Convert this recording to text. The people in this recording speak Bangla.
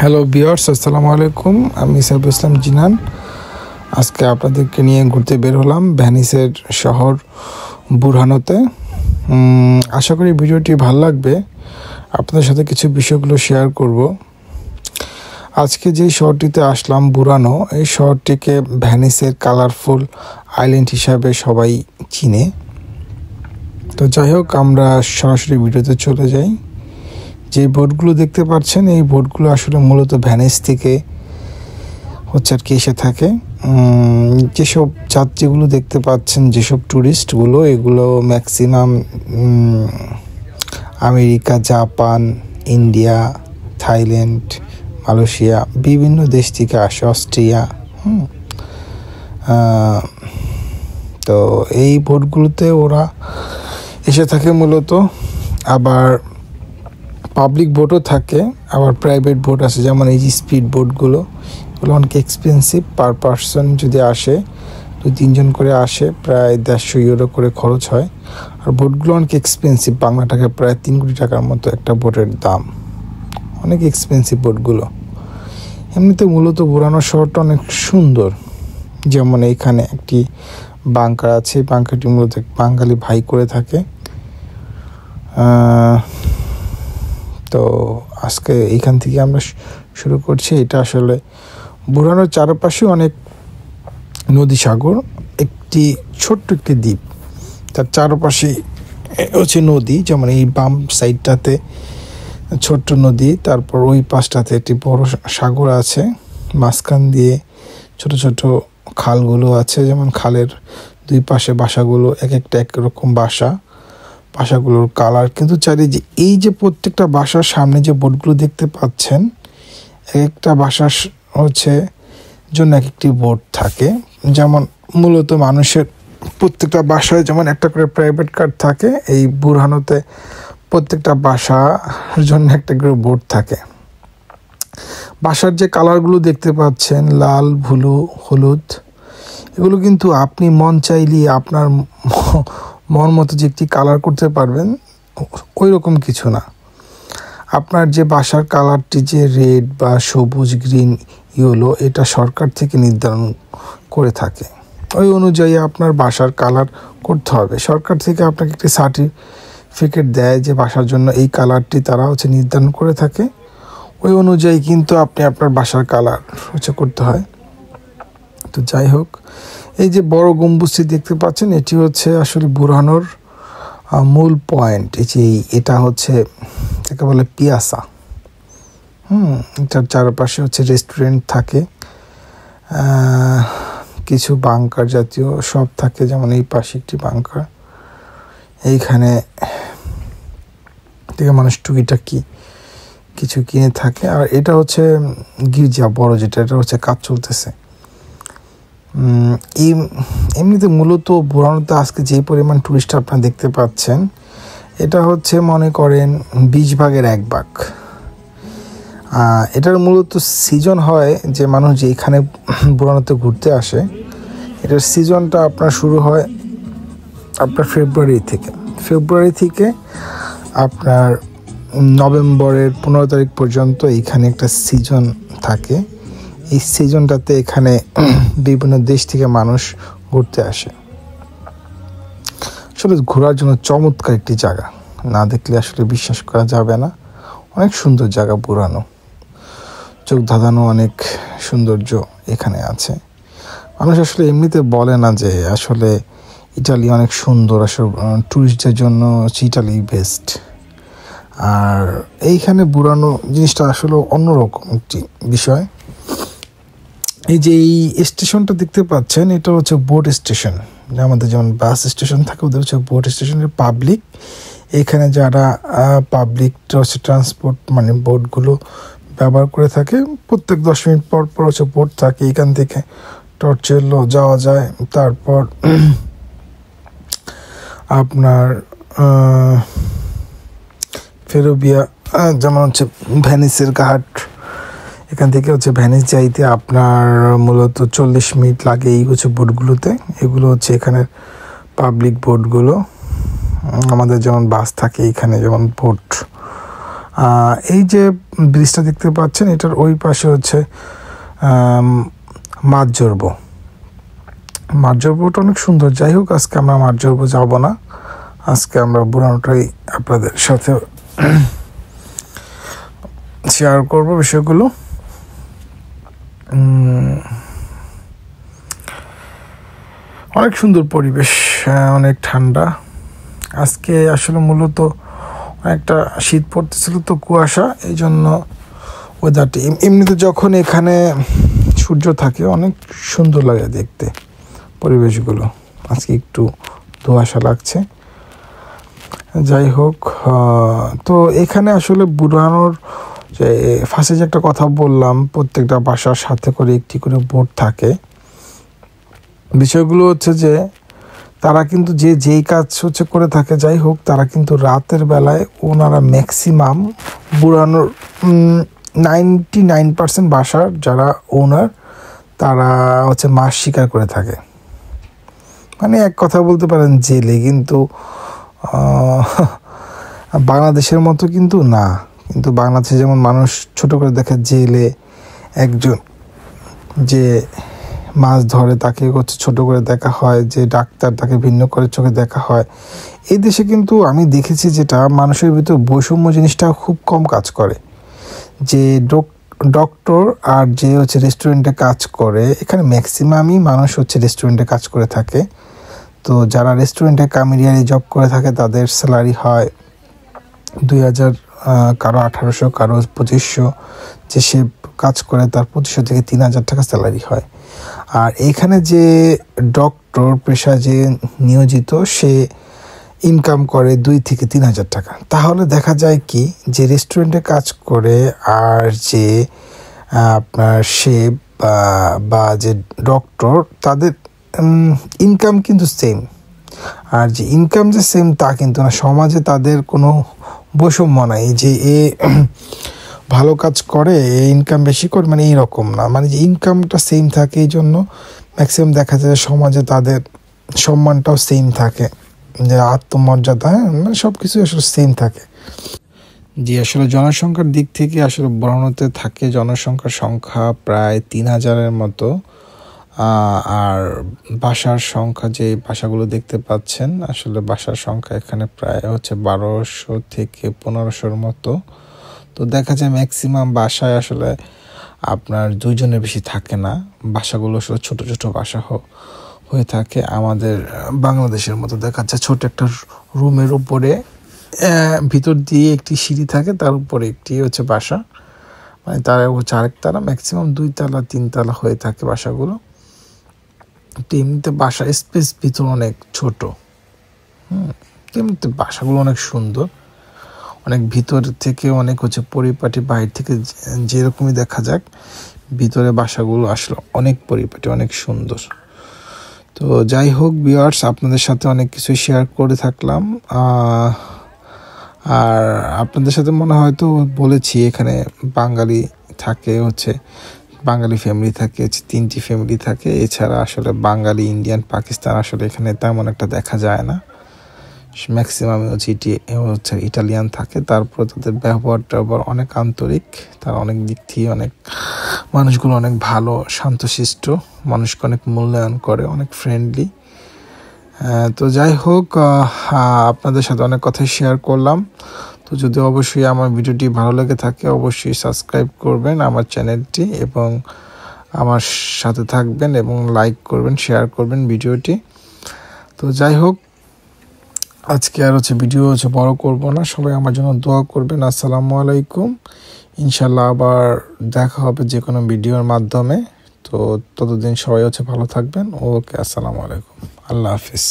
হ্যালো ভিউয়ার্স, আসসালামু আলাইকুম। আমি সাইফুল ইসলাম জিনান। আজকে আপনাদেরকে নিয়ে ঘুরতে বের হলাম ভেনিসের শহর বুরহানোতে। আশা করি ভিডিওটি ভালো লাগবে। আপনাদের সাথে কিছু বিষয়গুলো শেয়ার করব। আজকে যে শহরটিতে আসলাম বুরহানো, এই শহরটিকে ভেনিসের কালারফুল আইল্যান্ড হিসাবে সবাই চিনে। তো যাই হোক, আমরা সরাসরি ভিডিওতে চলে যাই। যে বোটগুলো দেখতে পাচ্ছেন, এই বোটগুলো আসলে মূলত ভেনিস থেকে আর কি এসে থাকে। যেসব যাত্রীগুলো দেখতে পাচ্ছেন, যেসব ট্যুরিস্টগুলো, এগুলো maximum America, Japan, India, Thailand, Malaysia, বিভিন্ন দেশ থেকে আসে, অস্ট্রিয়া। তো এই বোটগুলোতে ওরা এসে থাকে মূলত। আবার পাবলিক বোটও থাকে, আবার প্রাইভেট বোট আছে, যেমন এই যে স্পিড বোটগুলো, এগুলো অনেক এক্সপেন্সিভ। পার পারসন যদি আসে, 2-3 জন করে আসে, প্রায় 150 ইউরো করে খরচ হয়। আর বোটগুলো অনেক এক্সপেন্সিভ, বাংলা টাকায় প্রায় 3 কোটি টাকার মতো একটা বোটের দাম। অনেক এক্সপেন্সিভ বোটগুলো। এমনিতে মূলত বুরহানো শহরটা অনেক সুন্দর। যেমন এইখানে একটি বাংকার আছে, বাংকারটি মূলত বাঙালি ভাই করে থাকে। তো আজকে এইখান থেকে আমরা শুরু করছি। এটা আসলে বুরহানোর চারপাশে অনেক নদী, সাগর, একটি ছোট্ট একটি দ্বীপ, তার চারপাশে হচ্ছে নদী। যেমন এই বাম সাইডটাতে ছোট্ট নদী, তারপর ওই পাশটাতে একটি বড় সাগর আছে, মাঝখান দিয়ে ছোট ছোট খালগুলো আছে। যেমন খালের দুই পাশে বাসাগুলো এক একটা একরকম বাসাগুলোর কালার কিন্তু চারিদিকে। এই যে প্রত্যেকটা বাসার সামনে যে বোটগুলো দেখতে পাচ্ছেন, একটা বাসার জন্য এক একটি বোট থাকে। যেমন মূলত মানুষের প্রত্যেকটা বাসায় যেমন একটা করে প্রাইভেট কার থাকে, এই বুরহানোতে প্রত্যেকটা বাসার জন্য একটা করে বোট থাকে। বাসার যে কালারগুলো দেখতে পাচ্ছেন, লাল, ব্লু, হলুদ, এগুলো কিন্তু আপনি মন চাইলে আপনার মন মতো যে একটি কালার করতে পারবেন, ওই রকম কিছু না। আপনার যে বাসার কালারটি যে রেড বা সবুজ, গ্রিন, ইয়েলো, এটা সরকার থেকে নির্ধারণ করে থাকে। ওই অনুযায়ী আপনার বাসার কালার করতে হবে। সরকার থেকে আপনাকে একটি সার্টিফিকেট দেয় যে বাসার জন্য এই কালারটি তারা নির্ধারণ করে থাকে। ওই অনুযায়ী কিন্তু আপনি আপনার বাসার কালার করতে হয়। তো যাই হোক, এই যে বড় গম্বুজটি দেখতে পাচ্ছেন, এটি আসলে বুরহানোর মূল পয়েন্ট। এটা একে বলে পিয়াসা। এটার চারপাশে রেস্টুরেন্ট থাকে, কিছু বাংকার জাতীয় সব থাকে। যেমন এই পাশে একটি বাংকার, এইখানে থেকে মানুষ টুকিটাকি কিছু কিনে থাকে। আর এটা গির্জা বড়, যেটা এটা কাজ চলতেছে। এমনিতে মূলত বুরহানোতে আজকে যে পরিমাণ টুরিস্ট আপনারা দেখতে পাচ্ছেন, এটা মনে করেন 20 ভাগের 1 ভাগ। এটার মূলত সিজন হয় যে মানুষ যে এখানে বুরহানোতে ঘুরতে আসে, এটার সিজনটা আপনার শুরু হয় আপনার ফেব্রুয়ারি থেকে আপনার নভেম্বরের 15 তারিখ পর্যন্ত এইখানে একটা সিজন থাকে। এই সিজনটাতে এখানে বিভিন্ন দেশ থেকে মানুষ ঘুরতে আসে। আসলে ঘোরার জন্য চমৎকার একটি জায়গা, না দেখলে আসলে বিশ্বাস করা যাবে না। অনেক সুন্দর জায়গা বুরহানো, চোখ ধাঁধানো অনেক সৌন্দর্য এখানে আছে। মানুষ আসলে এমনিতে বলে না যে আসলে ইটালি অনেক সুন্দর, আসলে ট্যুরিস্টদের জন্য ইটালি বেস্ট। আর এইখানে বুরহানো জিনিসটা আসলে অন্যরকম একটি বিষয়। এই যে এই স্টেশনটা দেখতে পাচ্ছেন, এটা বোট স্টেশন। আমাদের যেমন বাস স্টেশন থাকে, ওদের বোট স্টেশনের পাবলিক। এখানে যারা পাবলিক ট্রান্সপোর্ট মানে বোটগুলো ব্যবহার করে থাকে, প্রত্যেক 10 মিনিট পর পর বোট থাকে। এখান থেকে টর্চেলো যাওয়া যায়। তারপর আপনার ফেরোবিয়া, যেমন ভেনিসের ঘাট, এখান থেকে ভেনিস যাইতে আপনার মূলত 40 মিনিট লাগে এই বোটগুলোতে। এগুলো এখানের পাবলিক বোটগুলো। আমাদের যেমন বাস থাকে, এখানে যেমন বোট এই যে ব্রিজটা দেখতে পাচ্ছেন, এটার ওই পাশে হচ্ছে মাঝজরবো। মাঝজরবোটা অনেক সুন্দর। যাই হোক, আজকে আমরা মাঝজরবো যাব না, আজকে আমরা বুড়ানোটাই আপনাদের সাথে শেয়ার করব বিষয়গুলো। অনেক সুন্দর পরিবেশ, অনেক ঠান্ডা। আজকে আসলে মূলত একটা শীত পড়তেছিল, তো কুয়াশা, এই জন্য ওয়েদারটি। এমনিতে যখন এখানে সূর্য থাকে অনেক সুন্দর লাগে দেখতে পরিবেশগুলো। আজকে একটু ধোঁয়াশা লাগছে। যাই হোক, তো এখানে আসলে বুড়ানোর যে ফার্স্টে যে একটা কথা বললাম, প্রত্যেকটা বাসার সাথে করে একটি করে বোট থাকে। বিষয়গুলো হচ্ছে যে তারা কিন্তু যেই কাজ হচ্ছে করে থাকে, যাই হোক, তারা কিন্তু রাতের বেলায় ওনারা ম্যাক্সিমাম বুড়ানোর 99% বাসার যারা ওনার, তারা হচ্ছে মাছ শিকার করে থাকে। মানে এক কথা বলতে পারেন জেলে। কিন্তু বাংলাদেশের মতো কিন্তু না। কিন্তু বাংলাদেশে যেমন মানুষ ছোট করে দেখে জেলে, একজন যে মাছ ধরে তাকে হচ্ছে ছোট করে দেখা হয়, যে ডাক্তার তাকে ভিন্ন করে চোখে দেখা হয়। এই দেশে কিন্তু আমি দেখেছি যেটা মানুষের ভিতর বৈষম্য জিনিসটা খুব কম কাজ করে। যে ডক্টর আর যে হচ্ছে রেস্টুরেন্টে কাজ করে, এখানে ম্যাক্সিমামই মানুষ হচ্ছে রেস্টুরেন্টে কাজ করে থাকে। তো যারা রেস্টুরেন্টে কামিরিয়ারি জব করে থাকে তাদের স্যালারি হয় 2000, কারো 1800, কারো 2500। যে সে কাজ করে তার 2500 থেকে 3000 টাকা স্যালারি হয়। আর এখানে যে ডক্টর পেশায় যে নিয়োজিত, সে ইনকাম করে 2 থেকে 3000 টাকা। তাহলে দেখা যায় কি, যে রেস্টুরেন্টে কাজ করে আর যে আপনার শেফ বা যে ডক্টর, তাদের ইনকাম কিন্তু সেম। আর যে ইনকাম যে সেম তা কিন্তু না, সমাজে তাদের কোনো বৈষম্য নাই যে এ ভালো কাজ করে এ ইনকাম বেশি করে, মানে এইরকম না। মানে যে ইনকামটা সেম থাকে, এই জন্য ম্যাক্সিমাম দেখা যায় সমাজে তাদের সম্মানটাও সেম থাকে, যে আত্মমর্যাদা, মানে সব কিছু আসলে সেম থাকে। যে আসলে জনসংখ্যার দিক থেকে আসলে বুড়ানোতে থাকে জনসংখ্যার সংখ্যা প্রায় 3000-এর মতো। আর বাসার সংখ্যা, যে বাসাগুলো দেখতে পাচ্ছেন, আসলে বাসার সংখ্যা এখানে প্রায় হচ্ছে 1200 থেকে 1500-এর মতো। তো দেখা যায় ম্যাক্সিমাম বাসায় আসলে আপনার 2 জনের বেশি থাকে না। বাসাগুলো আসলে ছোট ছোট বাসা হয়ে থাকে। আমাদের বাংলাদেশের মতো দেখা যাচ্ছে ছোট একটা রুমের উপরে ভিতর দিয়ে একটি সিঁড়ি থাকে, তার উপরে একটি হচ্ছে বাসা, মানে তার হচ্ছে আরেকতলা, ম্যাক্সিমাম 2 তলা 3 তলা হয়ে থাকে বাসাগুলো। এমনিতে বাসা স্পেস ভিতর অনেক ছোট। এমনিতে বাসাগুলো অনেক সুন্দর, অনেক ভিতর থেকে অনেক হচ্ছে পরিপাটি, বাইরে থেকে যেরকমই দেখা যাক, ভিতরে বাসাগুলো আসলে অনেক পরিপাটি, অনেক সুন্দর। তো যাই হোক ভিউয়ার্স, আপনাদের সাথে অনেক কিছু শেয়ার করে থাকলাম। আর আপনাদের সাথে মনে হয়তো বলেছি, এখানে বাঙালি থাকে, হচ্ছে বাঙালি ফ্যামিলি থাকে, 3টি ফ্যামিলি থাকে। এছাড়া আসলে বাঙালি, ইন্ডিয়ান, পাকিস্তান আসলে এখানে তেমন একটা দেখা যায় না। ম্যাক্সিমাম হচ্ছে ইটালিয়ান থাকে। তারপর তাদের ব্যবহারটা অনেক আন্তরিক, তার অনেক দিক থেকে অনেক মানুষগুলো অনেক ভালো, শান্তশিষ্ট, মানুষকে অনেক মূল্যায়ন করে, অনেক ফ্রেন্ডলি। তো যাই হোক, আপনাদের সাথে অনেক কথাই শেয়ার করলাম। তো যদি অবশ্যই আমার ভিডিওটি ভালো লেগে থাকে, অবশ্যই সাবস্ক্রাইব করবেন আমার চ্যানেলটি, এবং আমার সাথে থাকবেন, এবং লাইক করবেন, শেয়ার করবেন ভিডিওটি। তো যাই হোক, আজকে আর হচ্ছে ভিডিও হচ্ছে বড় করব না। সবাই আমার জন্য দোয়া করবেন। আসসালামু আলাইকুম। ইনশাল্লাহ আবার দেখা হবে যে কোনো ভিডিওর মাধ্যমে। তো ততদিন সবাই হচ্ছে ভালো থাকবেন। ওকে, আসসালামু আলাইকুম, আল্লাহ হাফিজ।